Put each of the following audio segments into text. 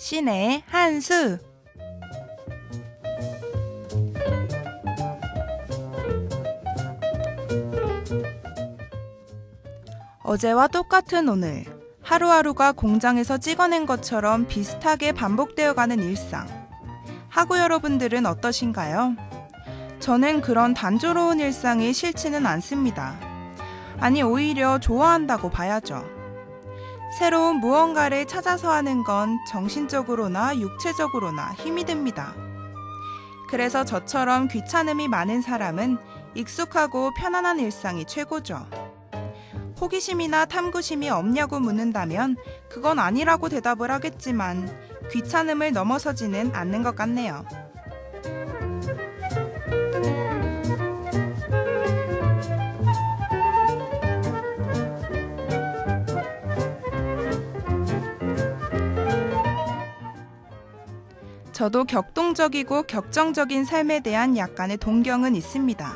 신의 한 수. 어제와 똑같은 오늘, 하루하루가 공장에서 찍어낸 것처럼 비슷하게 반복되어가는 일상. 하고 여러분들은 어떠신가요? 저는 그런 단조로운 일상이 싫지는 않습니다. 아니, 오히려 좋아한다고 봐야죠. 새로운 무언가를 찾아서 하는 건 정신적으로나 육체적으로나 힘이 듭니다. 그래서 저처럼 귀찮음이 많은 사람은 익숙하고 편안한 일상이 최고죠. 호기심이나 탐구심이 없냐고 묻는다면 그건 아니라고 대답을 하겠지만 귀찮음을 넘어서지는 않는 것 같네요. 저도 격동적이고 격정적인 삶에 대한 약간의 동경은 있습니다.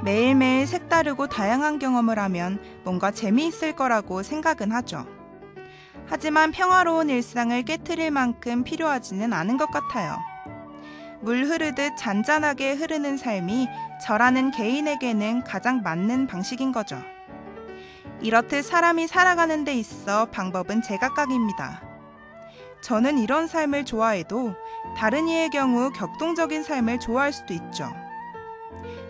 매일매일 색다르고 다양한 경험을 하면 뭔가 재미있을 거라고 생각은 하죠. 하지만 평화로운 일상을 깨트릴 만큼 필요하지는 않은 것 같아요. 물 흐르듯 잔잔하게 흐르는 삶이 저라는 개인에게는 가장 맞는 방식인 거죠. 이렇듯 사람이 살아가는 데 있어 방법은 제각각입니다. 저는 이런 삶을 좋아해도 다른 이의 경우 격동적인 삶을 좋아할 수도 있죠.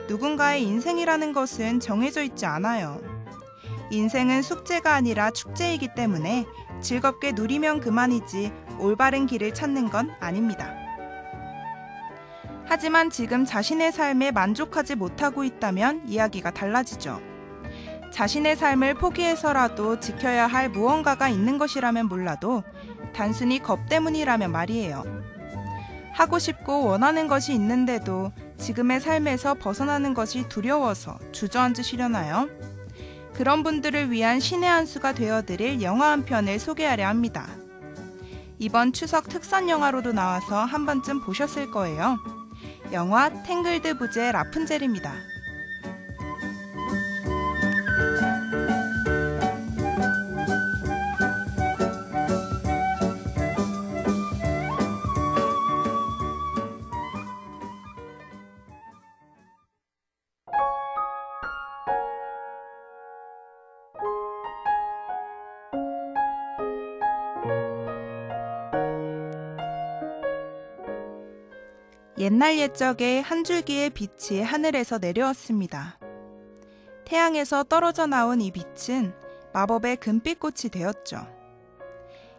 누군가의 인생이라는 것은 정해져 있지 않아요. 인생은 숙제가 아니라 축제이기 때문에 즐겁게 누리면 그만이지 올바른 길을 찾는 건 아닙니다. 하지만 지금 자신의 삶에 만족하지 못하고 있다면 이야기가 달라지죠. 자신의 삶을 포기해서라도 지켜야 할 무언가가 있는 것이라면 몰라도 단순히 겁 때문이라면 말이에요. 하고 싶고 원하는 것이 있는데도 지금의 삶에서 벗어나는 것이 두려워서 주저앉으시려나요? 그런 분들을 위한 신의 한 수가 되어드릴 영화 한 편을 소개하려 합니다. 이번 추석 특선 영화로도 나와서 한 번쯤 보셨을 거예요. 영화 탱글드 부제 라푼젤입니다. 옛날 옛적에 한 줄기의 빛이 하늘에서 내려왔습니다. 태양에서 떨어져 나온 이 빛은 마법의 금빛꽃이 되었죠.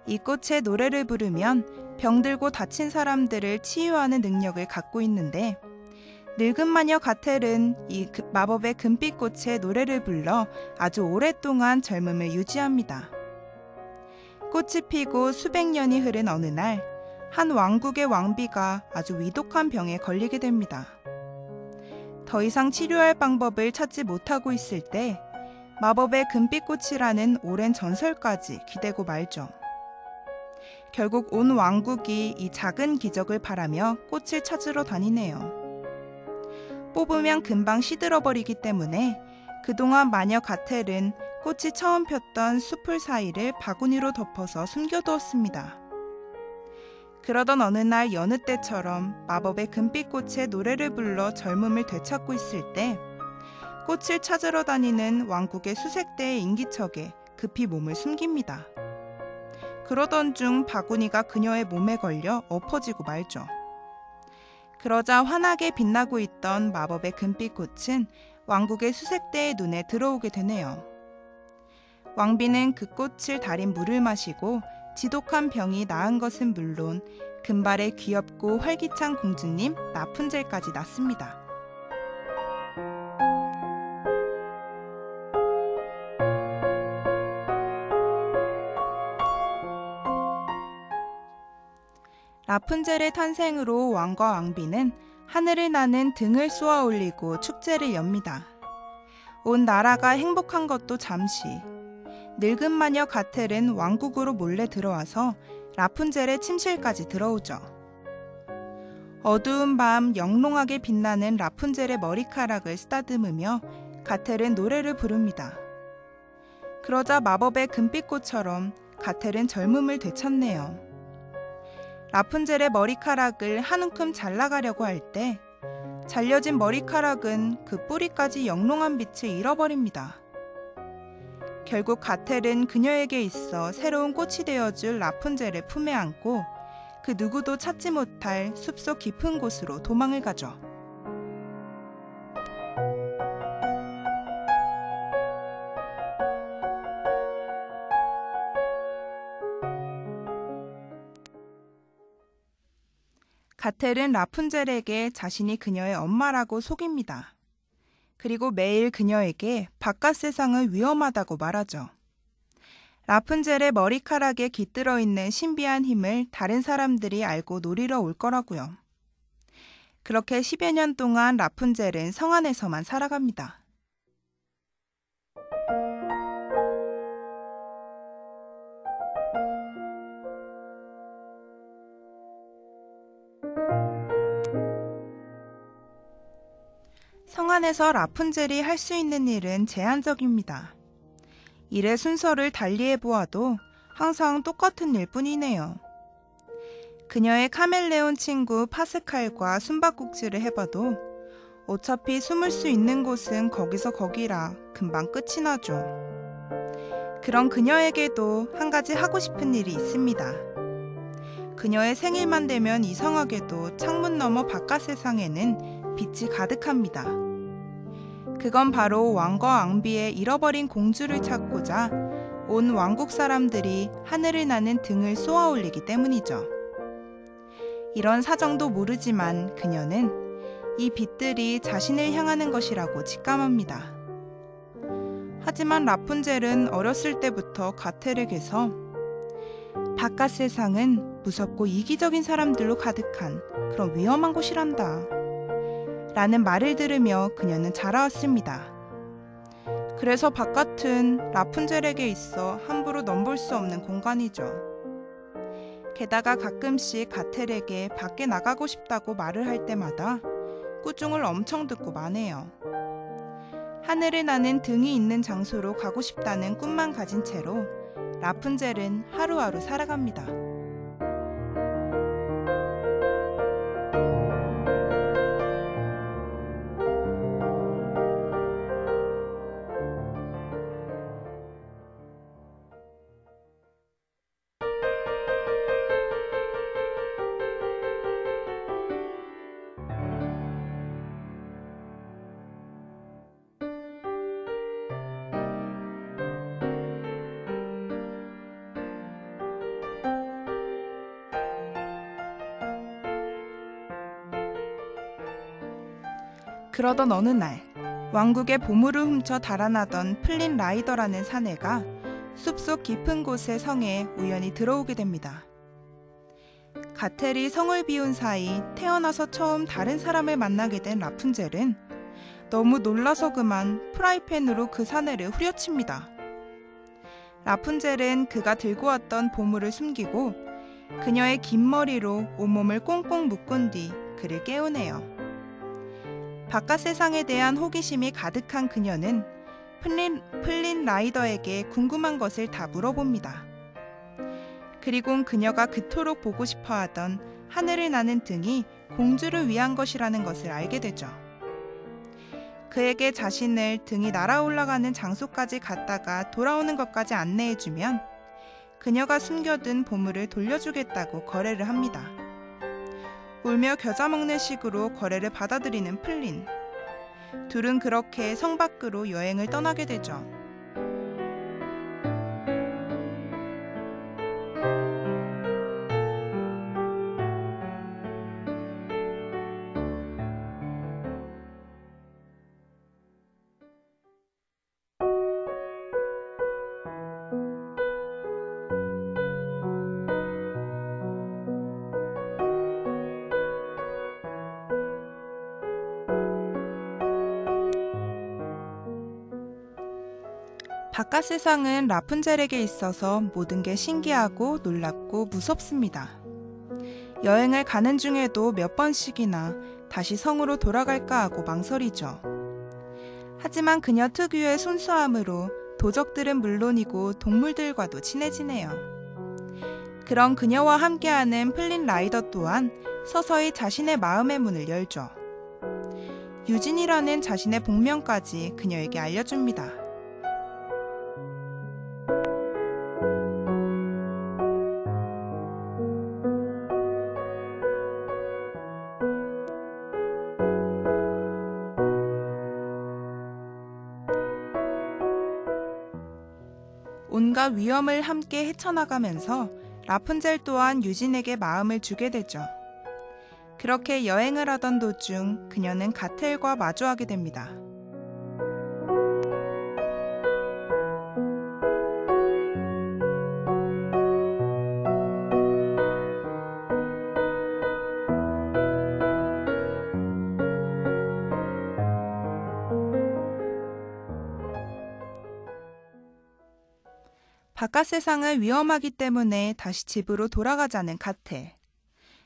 이 꽃의 노래를 부르면 병들고 다친 사람들을 치유하는 능력을 갖고 있는데 늙은 마녀 가텔은 이 마법의 금빛꽃의 노래를 불러 아주 오랫동안 젊음을 유지합니다. 꽃이 피고 수백 년이 흐른 어느 날 한 왕국의 왕비가 아주 위독한 병에 걸리게 됩니다. 더 이상 치료할 방법을 찾지 못하고 있을 때 마법의 금빛꽃이라는 오랜 전설까지 기대고 말죠. 결국 온 왕국이 이 작은 기적을 바라며 꽃을 찾으러 다니네요. 뽑으면 금방 시들어버리기 때문에 그동안 마녀 가텔은 꽃이 처음 폈던 숲풀 사이를 바구니로 덮어서 숨겨두었습니다. 그러던 어느 날 여느 때처럼 마법의 금빛꽃의 노래를 불러 젊음을 되찾고 있을 때 꽃을 찾으러 다니는 왕국의 수색대의 인기척에 급히 몸을 숨깁니다. 그러던 중 바구니가 그녀의 몸에 걸려 엎어지고 말죠. 그러자 환하게 빛나고 있던 마법의 금빛꽃은 왕국의 수색대의 눈에 들어오게 되네요. 왕비는 그 꽃을 달인 물을 마시고 지독한 병이 나은 것은 물론 금발의 귀엽고 활기찬 공주님 라푼젤까지 낳습니다. 라푼젤의 탄생으로 왕과 왕비는 하늘을 나는 등을 쏘아 올리고 축제를 엽니다. 온 나라가 행복한 것도 잠시. 늙은 마녀 가텔은 왕국으로 몰래 들어와서 라푼젤의 침실까지 들어오죠. 어두운 밤 영롱하게 빛나는 라푼젤의 머리카락을 쓰다듬으며 가텔은 노래를 부릅니다. 그러자 마법의 금빛꽃처럼 가텔은 젊음을 되찾네요. 라푼젤의 머리카락을 한 움큼 잘라가려고 할 때 잘려진 머리카락은 그 뿌리까지 영롱한 빛을 잃어버립니다. 결국 가텔은 그녀에게 있어 새로운 꽃이 되어줄 라푼젤을 품에 안고 그 누구도 찾지 못할 숲속 깊은 곳으로 도망을 가죠. 가텔은 라푼젤에게 자신이 그녀의 엄마라고 속입니다. 그리고 매일 그녀에게 바깥 세상은 위험하다고 말하죠. 라푼젤의 머리카락에 깃들어 있는 신비한 힘을 다른 사람들이 알고 노리러 올 거라고요. 그렇게 10여 년 동안 라푼젤은 성 안에서만 살아갑니다. 성 안에서 라푼젤이 할 수 있는 일은 제한적입니다. 일의 순서를 달리해 보아도 항상 똑같은 일뿐이네요. 그녀의 카멜레온 친구 파스칼과 숨바꼭질을 해봐도 어차피 숨을 수 있는 곳은 거기서 거기라 금방 끝이 나죠. 그런 그녀에게도 한 가지 하고 싶은 일이 있습니다. 그녀의 생일만 되면 이상하게도 창문 너머 바깥 세상에는 빛이 가득합니다. 그건 바로 왕과 왕비의 잃어버린 공주를 찾고자 온 왕국 사람들이 하늘을 나는 등을 쏘아 올리기 때문이죠. 이런 사정도 모르지만 그녀는 이 빛들이 자신을 향하는 것이라고 직감합니다. 하지만 라푼젤은 어렸을 때부터 가텔에게서 바깥 세상은 무섭고 이기적인 사람들로 가득한 그런 위험한 곳이란다 라는 말을 들으며 그녀는 자라왔습니다. 그래서 바깥은 라푼젤에게 있어 함부로 넘볼 수 없는 공간이죠. 게다가 가끔씩 가텔에게 밖에 나가고 싶다고 말을 할 때마다 꾸중을 엄청 듣고 마네요. 하늘을 나는 등이 있는 장소로 가고 싶다는 꿈만 가진 채로 라푼젤은 하루하루 살아갑니다. 그러던 어느 날 왕국의 보물을 훔쳐 달아나던 플린 라이더라는 사내가 숲속 깊은 곳의 성에 우연히 들어오게 됩니다. 가텔이 성을 비운 사이 태어나서 처음 다른 사람을 만나게 된 라푼젤은 너무 놀라서 그만 프라이팬으로 그 사내를 후려칩니다. 라푼젤은 그가 들고 왔던 보물을 숨기고 그녀의 긴 머리로 온몸을 꽁꽁 묶은 뒤 그를 깨우네요. 바깥 세상에 대한 호기심이 가득한 그녀는 플린 라이더에게 궁금한 것을 다 물어봅니다. 그리곤 그녀가 그토록 보고 싶어하던 하늘을 나는 등이 공주를 위한 것이라는 것을 알게 되죠. 그에게 자신을 등이 날아 올라가는 장소까지 갔다가 돌아오는 것까지 안내해주면 그녀가 숨겨둔 보물을 돌려주겠다고 거래를 합니다. 울며 겨자 먹는 식으로 거래를 받아들이는 플린. 둘은 그렇게 성 밖으로 여행을 떠나게 되죠. 바깥 세상은 라푼젤에게 있어서 모든 게 신기하고 놀랍고 무섭습니다. 여행을 가는 중에도 몇 번씩이나 다시 성으로 돌아갈까 하고 망설이죠. 하지만 그녀 특유의 순수함으로 도적들은 물론이고 동물들과도 친해지네요. 그런 그녀와 함께하는 플린 라이더 또한 서서히 자신의 마음의 문을 열죠. 유진이라는 자신의 본명까지 그녀에게 알려줍니다. 온갖 위험을 함께 헤쳐나가면서 라푼젤 또한 유진에게 마음을 주게 되죠. 그렇게 여행을 하던 도중 그녀는 가텔과 마주하게 됩니다. 바깥 세상은 위험하기 때문에 다시 집으로 돌아가자는 가텔.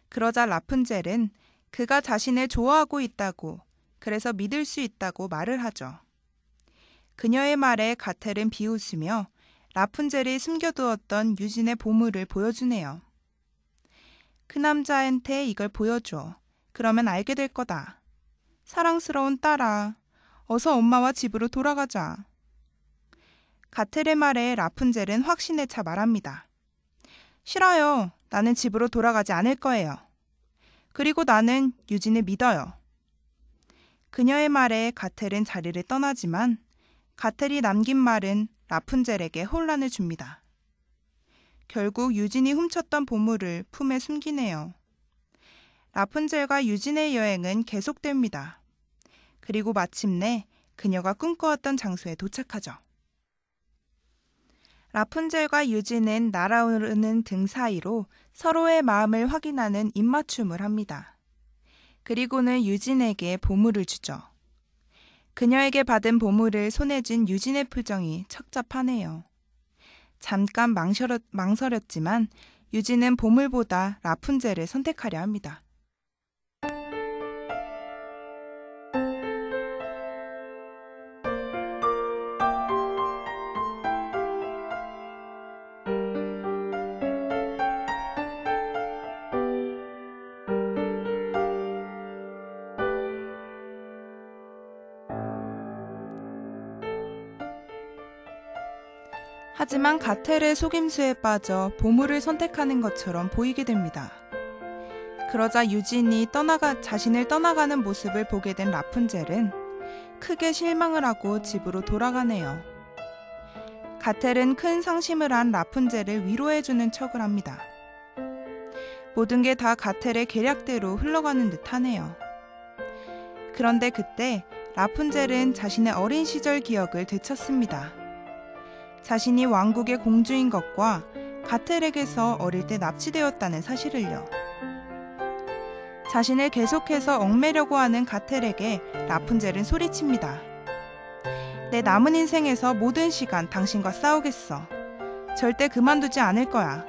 그러자 라푼젤은 그가 자신을 좋아하고 있다고, 그래서 믿을 수 있다고 말을 하죠. 그녀의 말에 가텔은 비웃으며 라푼젤이 숨겨두었던 유진의 보물을 보여주네요. 그 남자한테 이걸 보여줘. 그러면 알게 될 거다. 사랑스러운 딸아, 어서 엄마와 집으로 돌아가자. 가텔의 말에 라푼젤은 확신에 차 말합니다. 싫어요. 나는 집으로 돌아가지 않을 거예요. 그리고 나는 유진을 믿어요. 그녀의 말에 가텔은 자리를 떠나지만 가텔이 남긴 말은 라푼젤에게 혼란을 줍니다. 결국 유진이 훔쳤던 보물을 품에 숨기네요. 라푼젤과 유진의 여행은 계속됩니다. 그리고 마침내 그녀가 꿈꿔왔던 장소에 도착하죠. 라푼젤과 유진은 날아오르는 등 사이로 서로의 마음을 확인하는 입맞춤을 합니다. 그리고는 유진에게 보물을 주죠. 그녀에게 받은 보물을 손에 쥔 유진의 표정이 척잡하네요. 잠깐 망설였지만 유진은 보물보다 라푼젤을 선택하려 합니다. 하지만 가텔의 속임수에 빠져 보물을 선택하는 것처럼 보이게 됩니다. 그러자 유진이 자신을 떠나가는 모습을 보게 된 라푼젤은 크게 실망을 하고 집으로 돌아가네요. 가텔은 큰 상심을 한 라푼젤을 위로해주는 척을 합니다. 모든 게 다 가텔의 계략대로 흘러가는 듯 하네요. 그런데 그때 라푼젤은 자신의 어린 시절 기억을 되찾습니다. 자신이 왕국의 공주인 것과 가텔에게서 어릴 때 납치되었다는 사실을요. 자신을 계속해서 얽매려고 하는 가텔에게 라푼젤은 소리칩니다. 내 남은 인생에서 모든 시간 당신과 싸우겠어. 절대 그만두지 않을 거야.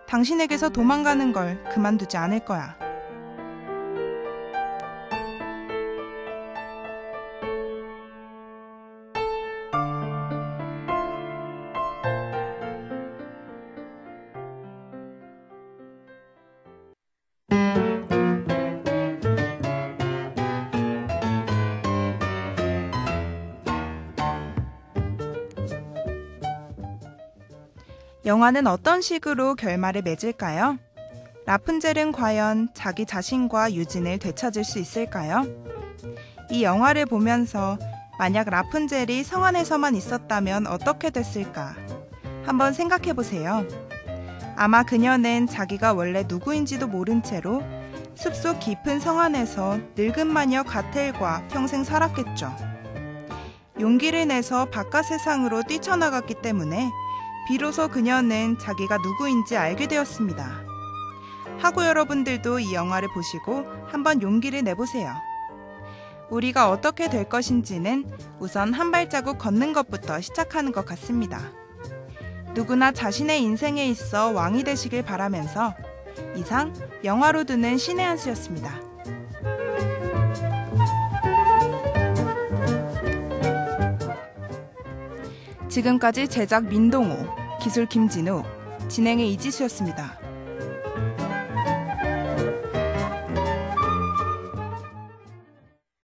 당신에게서 도망가는 걸 그만두지 않을 거야. 영화는 어떤 식으로 결말을 맺을까요? 라푼젤은 과연 자기 자신과 유진을 되찾을 수 있을까요? 이 영화를 보면서 만약 라푼젤이 성 안에서만 있었다면 어떻게 됐을까? 한번 생각해 보세요. 아마 그녀는 자기가 원래 누구인지도 모른 채로 숲속 깊은 성 안에서 늙은 마녀 가텔과 평생 살았겠죠. 용기를 내서 바깥 세상으로 뛰쳐나갔기 때문에 비로소 그녀는 자기가 누구인지 알게 되었습니다. 하고 여러분들도 이 영화를 보시고 한번 용기를 내보세요. 우리가 어떻게 될 것인지는 우선 한 발자국 걷는 것부터 시작하는 것 같습니다. 누구나 자신의 인생에 있어 왕이 되시길 바라면서 이상 영화로 듣는 신의 한 수였습니다. 지금까지 제작 민동호, 기술 김진우, 진행의 이지수였습니다.